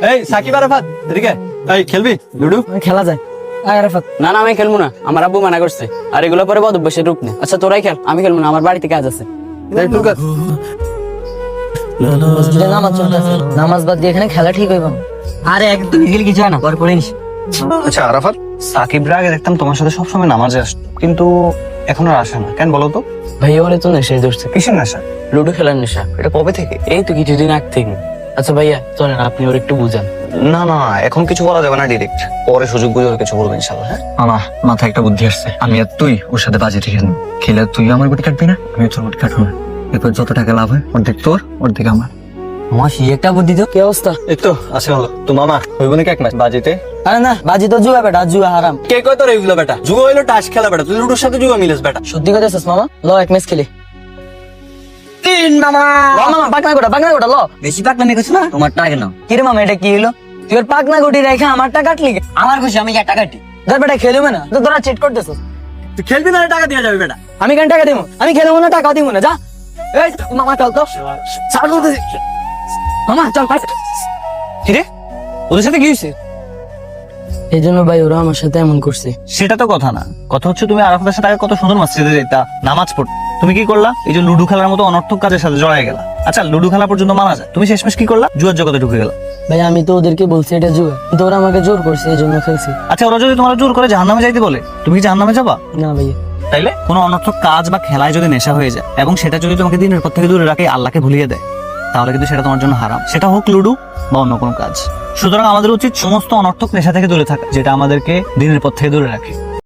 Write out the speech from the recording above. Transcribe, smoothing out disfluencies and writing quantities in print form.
এই সাকিব আরাফাত এদিকে এই খেলবি লুডু? খেলা যায়। আরাফাত না না আমি খেলবো না, আমার আব্বু মানা করছে। আর এগুলো পরে বদ অভ্যাসের রূপ নেই। আচ্ছা তোরাই খেল, আমি খেলবো না, আমার বাড়িতে কাজ আছে। এই টুকা মসজিদে নামাজ চলতেছে, নামাজ বাদ দিয়ে এখানে খেলা ঠিক হইব না। আরে একদম গেলে কিছু হয় না, পরে পড়ে নিস। আচ্ছা আরাফাত, সাকিবরা আগে দেখতাম তোমার সাথে সবসময় নামাজে আসতো, কিন্তু এখন আর আসে না কেন বলো তো? ভাইয়া বলে তো নেশায় ধরছে, কিসের নেশা? লুডো খেলার নেশা। এটা কবে থেকে? এই তো কিছুদিন আগ থেকে। আচ্ছা ভাইয়া চলেন, আপনি ওর একটু বুঝান। না না, এখন কিছু বলা যাবে না, ডিরেক্ট পরে সুযোগ বুঝে ওর কিছু বলবো ইনশাল্লাহ। হ্যাঁ মামা, মাথায় একটা বুদ্ধি আসছে। আমি আর তুই ওর সাথে বাজি ঠিক খেলে তুই আমার গুটি কাটবি না, আমি তোর গুটি কাটবো না। এরপর যত টাকা লাভ হয় অর্ধেক তোর অর্ধেক আমার। আমার সেই একটা বুদ্ধি তো। কি অবস্থা? এই তো আছে ভালো। তো মামা হইব নাকি এক ম্যাচ বাজিতে? আরে না, বাজি তো জুয়া বেটা, জুয়া হারাম। কে কয় তোর এগুলো বেটা? জুয়া হইলো টাস খেলা বেটা, তুই লুডোর সাথে জুয়া মিলাস বেটা। সত্যি কথা মামা, ল এক ম্যাচ খেলি। তিন মামা, ল মামা, পাকনা গোটা ল। বেশি পাকনামি করছ না, তোমার টাকা নাও। কি রে মামা, এটা কি হলো? তুই ওর পাকনা গুটি রেখে আমার টাকা কাটলি? আমার খুশি, আমি একটা কাটি। ধর বেটা খেলবে না তো, তোরা চিট করতেছ। তুই খেলবি না, টাকা দিয়ে যাবে বেটা। আমি কেন টাকা দিব? আমি খেলবো না, টাকা দিব না, যা। এই মামা চল তো, ছাড় বলতেছি। মামা চল পাস। কি রে, ওদের সাথে কি হয়েছে? এই জন্য ভাই ওরা আমার সাথে এমন করছে। সেটা তো কথা না, কথা হচ্ছে তুমি আরাফাতের সাথে আগে কত সুন্দর মসজিদে যেতা, নামাজ পড়তে। তুমি কি করলা? এই যে লুডু খেলার মতো অনর্থক কাজের সাথে জড়ায় গেলা। আচ্ছা লুডু খেলা পর্যন্ত মানা যায়, তুমি শেষমেশ কি করলা? জুয়ার জগতে ঢুকে গেলা। ভাই আমি তো ওদেরকে বলছি এটা জুয়া, কিন্তু ওরা আমাকে জোর করছে, এই জন্য খেলছি। আচ্ছা ওরা যদি তোমার জোর করে জাহান্নামে যাইতে বলে, তুমি কি জাহান্নামে যাবা? না ভাইয়া। তাইলে কোনো অনর্থক কাজ বা খেলায় যদি নেশা হয়ে যায় এবং সেটা যদি তোমাকে দিনের পর থেকে দূরে রাখে, আল্লাহকে ভুলিয়ে দেয়, তাহলে কিন্তু সেটা তোমার জন্য হারাম। সেটা হোক লুডু বা অন্য কোনো কাজ। সুতরাং আমাদের উচিত সমস্ত অনর্থক নেশা থেকে দূরে থাকা, যেটা আমাদেরকে দিনের পর থেকে দূরে রাখে।